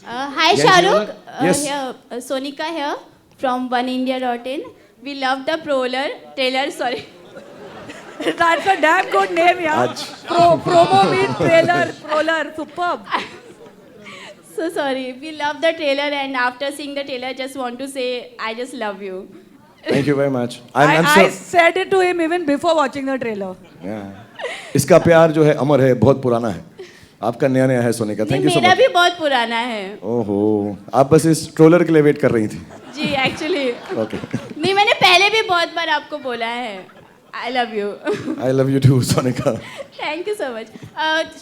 Hi Yes, Shahrukh, yes. here Sonika here from oneindia.in. We love the trailer. Sorry, That's a damn good name, yeah. आज Promo meet trailer, proler, superb. so sorry. We love the trailer, and after seeing the trailer, just want to say I just love you. Thank you very much I said it to him even before watching the trailer. इसका प्यार जो है अमर है, बहुत पुराना है. आपका नया नया है सोनिका. नहीं, थैंक यू सो मेरा मच. भी बहुत पुराना है. ओहो, आप बस इस ट्रोलर के लिए वेट कर रही थी. जी एक्चुअली ओके. नहीं, मैंने पहले भी बहुत बार आपको बोला है. I love you. I love you too Sonika. Thank you so much.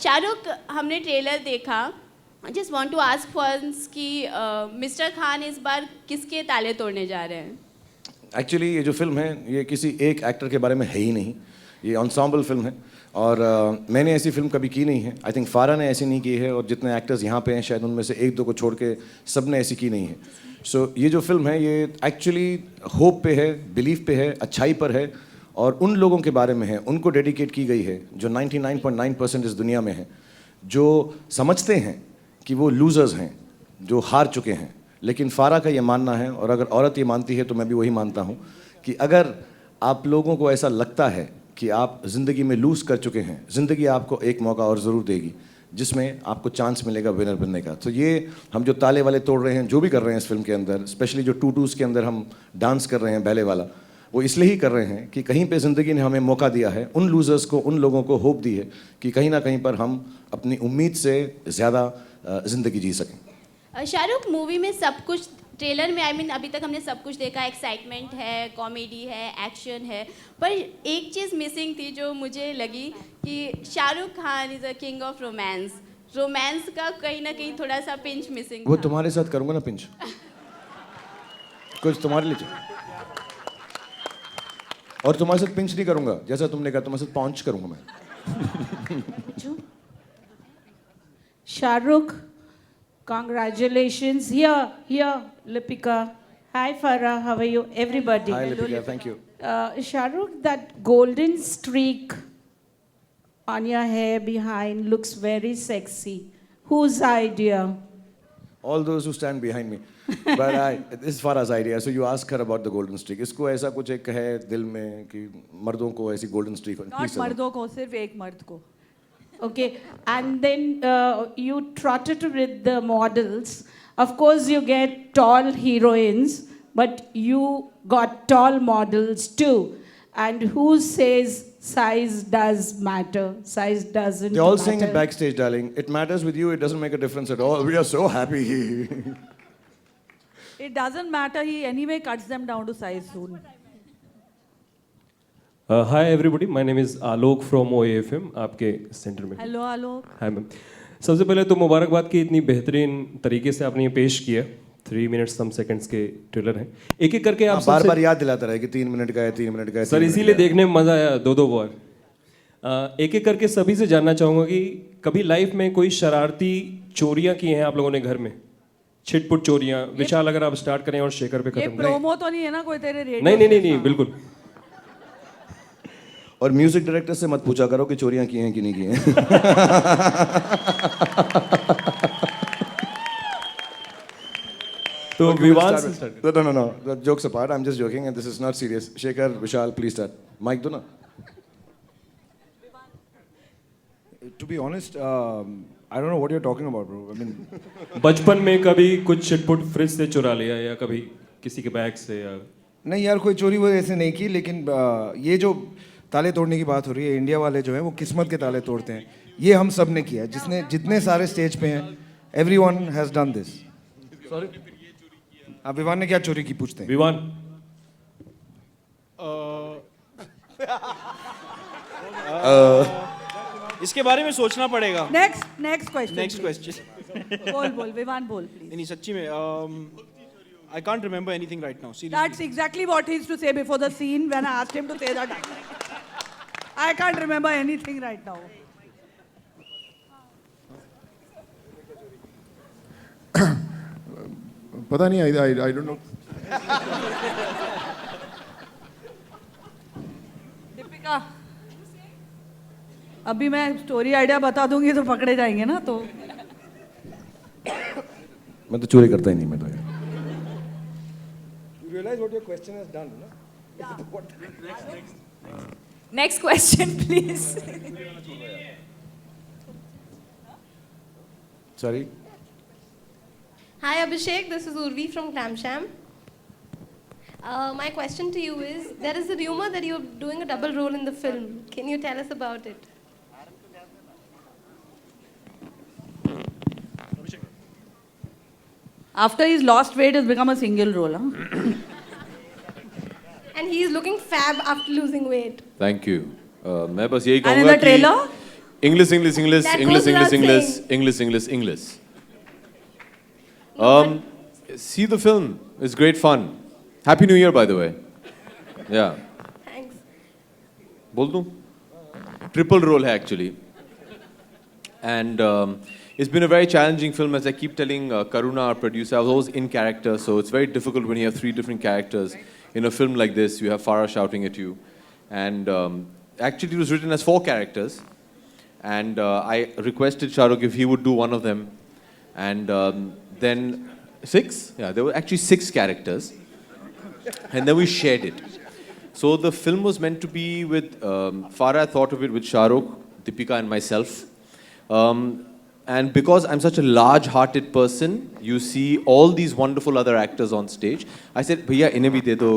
Shahrukh, हमने ट्रेलर देखा. I just want to ask first कि मिस्टर खान इस बार किसके ताले तोड़ने जा रहे हैं? एक्चुअली ये जो फिल्म है ये किसी एक एक्टर के बारे में है ही नहीं. ये एंसेम्बल फिल्म है और मैंने ऐसी फिल्म कभी की नहीं है. आई थिंक फारा ने ऐसी नहीं की है और जितने एक्टर्स यहाँ पे हैं शायद उनमें से एक दो को छोड़ के सब ने ऐसी की नहीं है. सो ये जो फिल्म है ये एक्चुअली होप पे है, बिलीफ पे है, अच्छाई पर है और उन लोगों के बारे में है, उनको डेडिकेट की गई है जो 99.9% इस दुनिया में है, जो समझते हैं कि वो लूजर्स हैं, जो हार चुके हैं. लेकिन फारा का ये मानना है और अगर औरत ये मानती है तो मैं भी वही मानता हूँ कि अगर आप लोगों को ऐसा लगता है कि आप ज़िंदगी में लूज़ कर चुके हैं, ज़िंदगी आपको एक मौका और ज़रूर देगी जिसमें आपको चांस मिलेगा विनर बनने का. तो ये हम जो ताले वाले तोड़ रहे हैं, जो भी कर रहे हैं इस फिल्म के अंदर, स्पेशली जो टूटूस के अंदर हम डांस कर रहे हैं बैले वाला, वो इसलिए ही कर रहे हैं कि कहीं पे ज़िंदगी ने हमें मौका दिया है, उन लूज़र्स को, उन लोगों को होप दी है कि कहीं ना कहीं पर हम अपनी उम्मीद से ज़्यादा ज़िंदगी जी सकें. शाहरुख, मूवी में सब कुछ ट्रेलर में अभी तक हमने सब कुछ देखा. एक्साइटमेंट है, कॉमेडी है, एक्शन है, पर एक चीज़ मिसिंग थी जो मुझे लगी कि Shahrukh Khan is a king of romance का कहीं ना कहीं थोड़ा सा पिंच मिसिंग वो था. तुम्हारे साथ करूँगा ना पिंच, कुछ तुम्हारे लिए और तुम्हारे साथ पिंच नहीं करूँगा जैसा तुमने कहा, तुम्हारे साथ पॉन्च करूँगा मैं. Shahrukh, congratulations. Here, Lipika. Hi, Farah. How are you? Everybody. Hi Lipika, thank you. Shahrukh, that golden streak on your hair behind looks very sexy. Whose idea? All those who stand behind me. But this is Farah's idea. So you ask her about the golden streak. इसको ऐसा कुछ एक है दिल में कि मर्दों को ऐसी golden streak हो. Not मर्दों को, सिर्फ एक मर्द को. Okay, and then you trotted with the models. Of course, you get tall heroines, but you got tall models too. And who says size does matter? Size doesn't They're all matter. saying it backstage, darling. It matters with you. It doesn't make a difference at all. We are so happy. It doesn't matter. He anyway cuts them down to size soon. Hi everybody, my name is Alok from OAFM, आपके centre में. Hello, Alok. Hi ma'am. सबसे पहले तो मुबारकबाद कि इतनी बेहतरीन तरीके से आपने ये पेश किया. 3 मिनट्स सम सेकंड्स के ट्रेलर हैं. एक एक करके आप बार बार याद दिलाता रहे कि 3 मिनट का है, 3 मिनट का है. सर इसीलिए देखने में मज़ा आया दो बार. एक एक करके सभी से जानना चाहूँगा कि कभी लाइफ में कोई शरारती चोरियाँ की हैं आप लोगों ने घर में? छिटपुट चोरियाँ. विशाल अगर आप स्टार्ट करें और शेखर पे ये खत्म करें. प्रोमो तो नहीं है ना कोई तेरे रेडियो? नहीं बिल्कुल. और म्यूजिक डायरेक्टर से मत पूछा करो कि चोरियां की हैं कि नहीं की हैं. तो Vivaan No. Jokes apart, I'm just joking and this is not serious. Shekhar, Vishal, please start. Mic do na. To be honest, I don't know what you're talking about, bro. I mean, बचपन में कभी कुछ छिटपुट fridge से चुरा लिया या कभी किसी के बैग से या नहीं यार कोई चोरी वो ऐसे नहीं की, लेकिन ये जो ताले तोड़ने की बात हो रही है, इंडिया वाले जो हैं वो किस्मत के ताले तोड़ते हैं. ये हम सब ने किया, जितने सारे स्टेज पे हैं, everyone has done this. Sorry, आप विवान ने क्या चोरी की पूछते हैं? विवान इसके बारे में सोचना पड़ेगा. Next question. Next question. बोल विवान बोल प्लीज. नहीं सच्ची में I can't remember anything right now. Seriously. That's exactly what he used to say before the scene when I asked him to say that. I can't remember anything right now. पता नहीं, I don't know. Deepika, अभी मैं story idea बता दूंगी तो पकड़े जाएंगे ना. तो मैं तो चोरी करता ही नहीं, मैं तो यार। You realize what your question has done, no? Next question, please. Sorry. Hi Abhishek, this is Urvi from Clamsham. My question to you is, there is a rumor that you're doing a double role in the film. Can you tell us about it? After he's lost weight, it's become a single role. Huh? And he's looking fab after losing weight. Thank you मैं बस यही And in कहूँगा the trailer? कि English English English That English goes English without English saying. English English English see the film, it's great fun. Happy New Year, by the way. Yeah. Thanks. बोल दूँ? Triple role है actually. And it's been a very challenging film, as I keep telling Karuna, our producer. I was always in character, so it's very difficult when you have 3 different characters. In a film like this, you have Farah shouting at you. And actually, it was written as 4 characters. And I requested Shah Rukh if he would do one of them. And then 6? Yeah, there were actually 6 characters. And then we shared it. So the film was meant to be with Farah thought of it with Shah Rukh, Deepika, and myself. And because I'm such a large-hearted person, you see all these wonderful other actors on stage. I said, "Bhaiya, inhe bhi de do,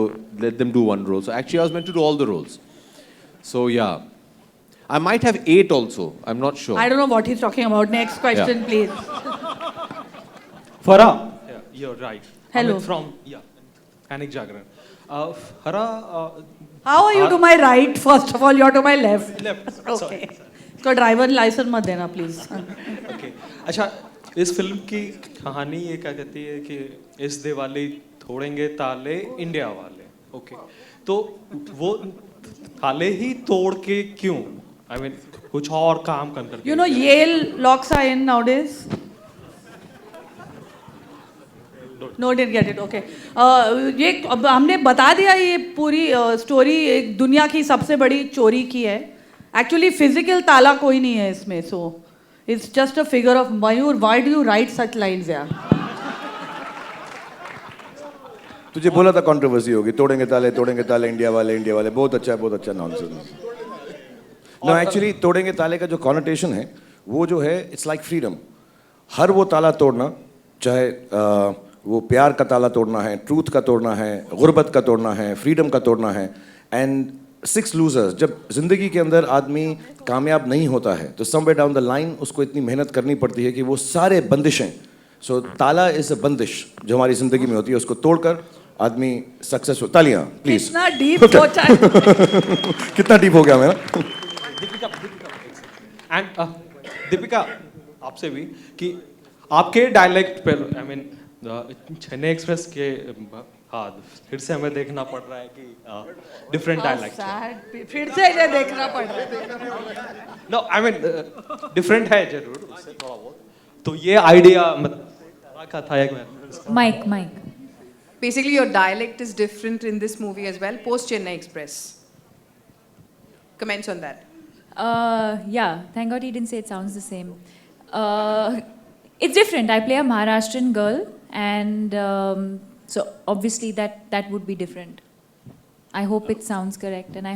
let them do one role." So actually, I was meant to do all the roles. So yeah, I might have 8 also. I'm not sure. I don't know what he's talking about. Next question, Yeah. please. Farah. Yeah, you're right. Hello. Amit from Anik Jagran. Farah. How are you to my right? First of all, you're to my left. Left. Okay. इसको driver licence मत देना please. Okay अच्छा इस film की कहानी ये क्या कहती है कि इस दिवाली तोड़ेंगे ताले इंडिया वाले. ओके तो वो ताले ही तोड़ के क्यों? आई मीन कुछ और काम कर You know Yale locks are in nowadays. No, didn't get it. Okay. ये अब हमने बता दिया ये पूरी स्टोरी एक दुनिया की सबसे बड़ी चोरी की है. एक्चुअली फिजिकल ताला कोई नहीं है इसमें. So it's just a figure of Mayur. Why do you right such lines यार? तुझे बोला था कंट्रोवर्सी होगी, तोड़ेंगे ताले इंडिया वाले. बहुत अच्छा नॉनसेंस. नो एक्चुअली तोड़ेंगे ताले का जो कॉनोटेशन है वो जो है इट्स लाइक फ्रीडम. हर वो ताला तोड़ना, चाहे वो प्यार का ताला तोड़ना है, ट्रूथ का तोड़ना है, गुर्बत का तोड़ना है, फ्रीडम का तोड़ना है. एंड 6 लूजर्स, जब जिंदगी के अंदर आदमी कामयाब नहीं होता है तो समवेयर डाउन द लाइन उसको इतनी मेहनत करनी पड़ती है कि वो सारे बंदिशें. सो ताला इज अ बंदिश जो हमारी जिंदगी में होती है, उसको तोड़कर आदमी सक्सेसफुल. तालियां प्लीज. इतना डीप सोचा है. कितना डीप हो गया मेरा. एंड दीपिका आपसे भी कि आपके डायलेक्ट पर आई मीन चेन्नई एक्सप्रेस के बाद फिर से हमें देखना पड़ रहा है कि डिफरेंट डायलेक्ट. फिर से इन्हें देखना पड़ रहा है. नो आई मीन डिफरेंट है जरूर उससे थोड़ा बहुत. तो ये आइडिया मतलब का था एक Mike. Basically, your dialect is different in this movie as well, post Chennai Express. Comments on that? Yeah, thank God he didn't say it sounds the same. It's different. I play a Maharashtrian girl, and so obviously that would be different. I hope it sounds correct, and I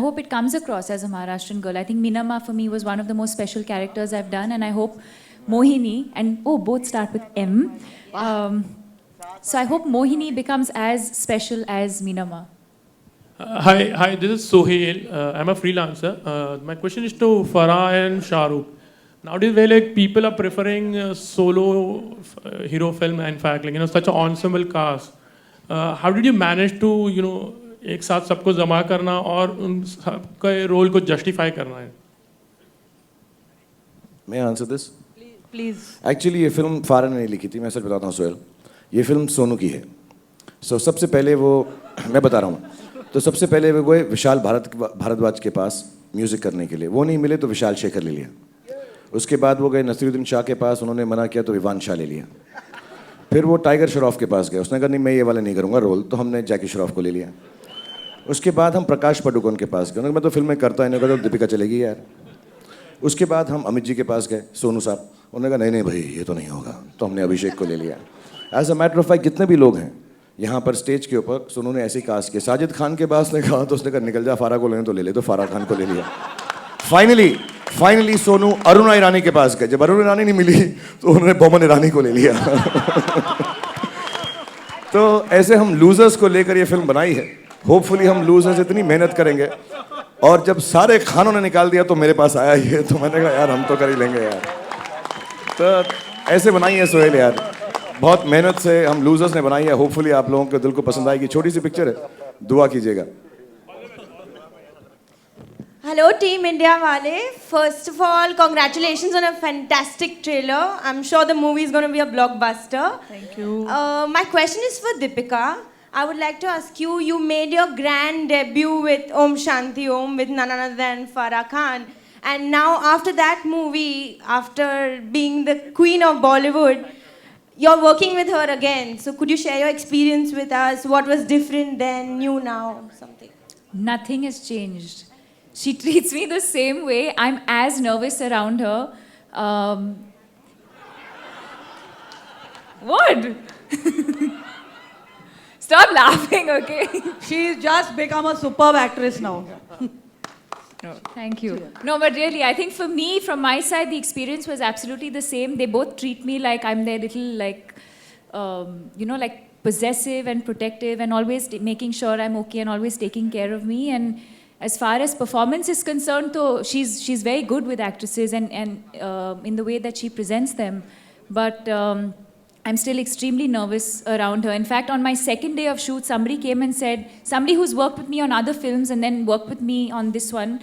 hope it comes across as a Maharashtrian girl. I think Minamma for me was one of the most special characters I've done, and I hope Mohini and both start with M. So I hope Mohini becomes as special as Minamma. Hi, this is Sohail. I'm a freelancer. My question is to Farah and Shah Rukh. Nowadays, where like people are preferring solo hero film, in fact, like such an ensemble cast. How did you manage to एक साथ सबको जमा करना और उन सबके role को justify करना है? मैं आंसर दिस प्लीज. एक्चुअली ये फिल्म फारा ने नहीं लिखी थी, मैं सच बताता हूँ सोहेल. ये फिल्म सोनू की है. सबसे पहले वो मैं बता रहा हूँ, तो सबसे पहले वो गए विशाल भारद्वाज के पास म्यूज़िक करने के लिए. वो नहीं मिले तो विशाल शेखर ले लिया. उसके बाद वो गए नसीरुद्दीन शाह के पास, उन्होंने मना किया तो विवान शाह ले लिया. फिर वो टाइगर श्रॉफ के पास गए, उसने कहा नहीं मैं ये वाला नहीं करूँगा रोल, तो हमने जैकी श्रॉफ को ले लिया. उसके बाद हम प्रकाश पादुकोण के पास गए, उन्होंने मैं तो फिल्म में करता है, इन्होंने कहा तो दीपिका चलेगी यार. उसके बाद हम अमित जी के पास गए, सोनू साहब, उन्होंने कहा नहीं नहीं भाई ये तो नहीं होगा, तो हमने अभिषेक को ले लिया। As a matter of fact जितने भी लोग हैं यहाँ पर स्टेज के ऊपर, सोनू ने ऐसे ही कास्ट किया। साजिद खान के पास ने कहा तो उसने कहा निकल जा, फारा को लेने तो ले ले, तो फारा खान को ले लिया। फाइनली सोनू अरुणा ईरानी के पास गए। जब अरुण ईरानी नहीं मिली तो उन्होंने बोमन ईरानी को ले लिया। तो ऐसे हम लूजर्स को लेकर ये फिल्म बनाई है। होपफुली हम लूजर्स इतनी मेहनत करेंगे, और जब सारे खानों ने निकाल दिया तो मेरे पास आया ही है, तो मैंने कहा यार हम तो कर ही लेंगे यार। तो ऐसे बनाई है सोहेल यार, बहुत मेहनत से हम लूजर्स ने बनाई है। होपफुली आप लोगों के दिल को पसंद आएगी। छोटी सी पिक्चर है, दुआ कीजिएगा। Hello Team India Wale. First of all, congratulations on a fantastic trailer. I'm sure the movie is going to be a blockbuster. Thank you. My question is for Deepika. I would like to ask you, you made your grand debut with Om Shanti Om with none other than Farah Khan. And now after that movie, after being the queen of Bollywood, you're working with her again. So could you share your experience with us? What was different then, new now, something? Nothing has changed. She treats me the same way. I'm as nervous around her. What? Stop laughing, okay? She's just become a superb actress now. No, thank you. No, but really, I think for me, from my side, the experience was absolutely the same. They both treat me like I'm their little, like, like possessive and protective, and always making sure I'm okay and always taking care of me. And as far as performance is concerned, though, she's very good with actresses and in the way that she presents them. But I'm still extremely nervous around her. In fact, on my second day of shoot, somebody came and said, somebody who's worked with me on other films and then worked with me on this one,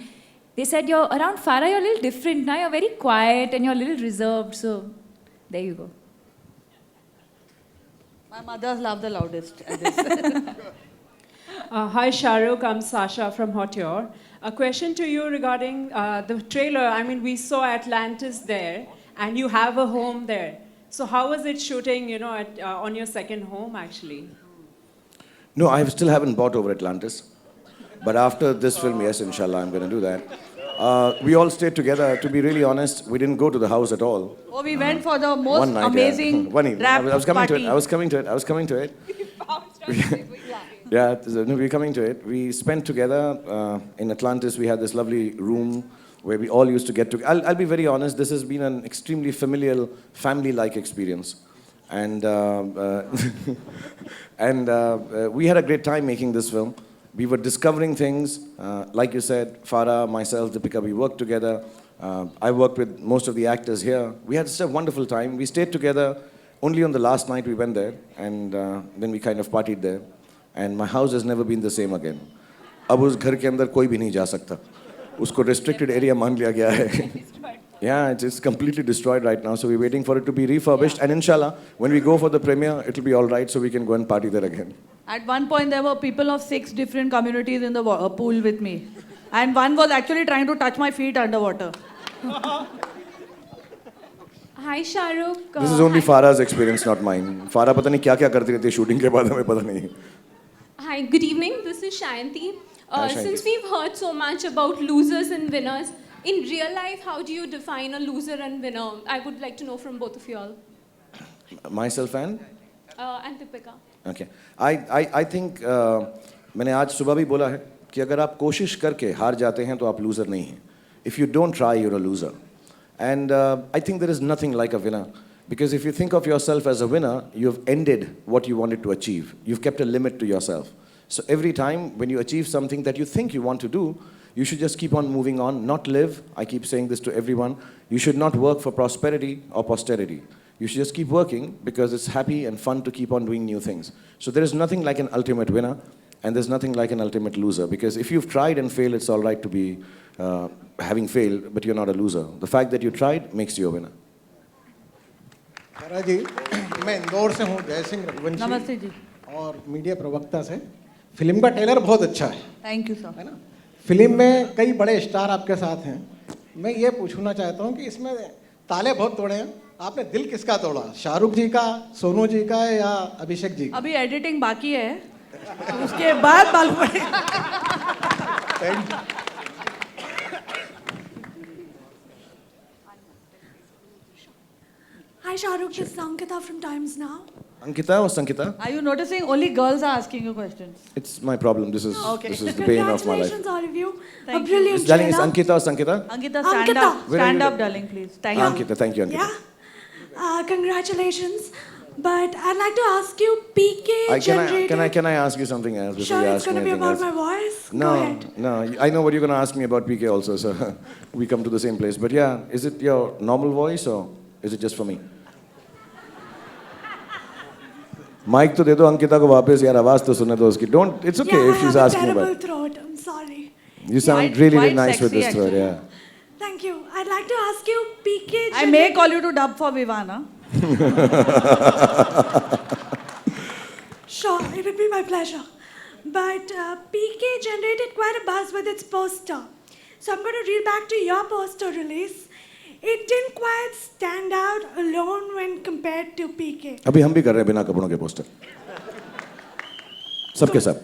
they said, you're around Farah, you're a little different now. You're very quiet and you're a little reserved. So there you go. My mother's laugh the loudest at this. Hi Shahrukh, I'm Sasha from Hotyor. A question to you regarding the trailer. I mean, we saw Atlantis there, and you have a home there. So how was it shooting, on your second home, actually? No, I still haven't bought over Atlantis. But after this film, yes, inshallah, I'm going to do that. We all stayed together. To be really honest, we didn't go to the house at all. Oh, we went for the most One night, amazing One evening. rap I was coming party. to it. I was coming to it. Yeah, no, we're coming to it. We spent together in Atlantis. We had this lovely room where we all used to get together. I'll be very honest, this has been an extremely familial, family-like experience. And, we had a great time making this film. We were discovering things. Like you said, Farah, myself, Deepika, we worked together. I worked with most of the actors here. We had such a wonderful time. We stayed together. Only on the last night we went there, and then we kind of partied there. And my house has never been the same again. अब उस घर के अंदर कोई भी नहीं जा सकता. उसको restricted area मान लिया गया है. Yeah, it's completely destroyed right now. So we're waiting for it to be refurbished. And inshallah, when we go for the premiere, it'll be all right, so we can go and party there again. At one point, there were people of 6 different communities in the pool with me. And one was actually trying to touch my feet underwater. Hi Shahrukh. This is only Farah's experience, not mine. Farah पता नहीं क्या-क्या करती रहती है shooting के बाद, हमें पता नहीं. Hi, good evening. This is Shayanti. Hi, Shayanti. Since we've heard so much about losers and winners, in real life, how do you define a loser and winner? I would like to know from both of you all. Myself and Deepika. Okay. I think मैंने आज सुबह भी बोला है कि अगर आप कोशिश करके हार जाते हैं तो आप loser नहीं हैं. If you don't try, you're a loser. And I think there is nothing like a winner. Because if you think of yourself as a winner, you've ended what you wanted to achieve. You've kept a limit to yourself. So every time when you achieve something that you think you want to do, you should just keep on moving on, not live. I keep saying this to everyone. You should not work for prosperity or posterity. You should just keep working because it's happy and fun to keep on doing new things. So there is nothing like an ultimate winner, and there's nothing like an ultimate loser. Because if you've tried and failed, it's all right to be having failed, but you're not a loser. The fact that you tried makes you a winner. जी, मैं इंदौर से हूँ, जय सिंह रघुवंशी। नमस्ते जी। और media प्रवक्ता से। Film का trailer बहुत अच्छा है। Thank you sir. है ना? फिल्म में कई बड़े स्टार आपके साथ हैं। मैं ये पूछना चाहता हूँ कि इसमें ताले बहुत तोड़े हैं। आपने दिल किसका तोड़ा? शाहरुख जी का, सोनू जी का या अभिषेक जी का? अभी एडिटिंग बाकी है, उसके बाद मालूम पड़ेगा। Thank you. Hi Shahrukh, this is Ankita from Times Now. Ankita or Sankita? Are you noticing only girls are asking you questions? It's my problem. This is Okay. this is the pain of my life. Congratulations all of you. Thank A you. brilliant Darling, is trailer. Ankita or Sankita? Ankita, stand Ankita. up. Where are Stand you? up, darling, please. Thank you. Ankita, thank you, Ankita. Yeah. Congratulations. But I'd like to ask you, PK generated. Can I ask you something else before Sure, you it's ask me going to be anything about else? my voice. No, Go ahead. no. I know what you're going to ask me about PK also, so we come to the same place. But yeah, is it your normal voice or is it just for me? Mic तो दे दो अंकिता को वापस यार आवाज तो सुनने दो उसकी. Don't. It's okay Yeah, if she's I have asking a terrible about. throat. I'm sorry. You sound Quite- really quite nice with sexy, this throat. actually. Yeah. Thank you. I'd like to ask you, PK I may call you to dub for Vivana. Sure, it would be my pleasure. But PK generated quite a buzz with its poster. So I'm going to reel back to your poster release. It didn't quite stand out alone when compared to PK. अभी हम भी कर रहे हैं बिना कपड़ों के poster. सबके सब.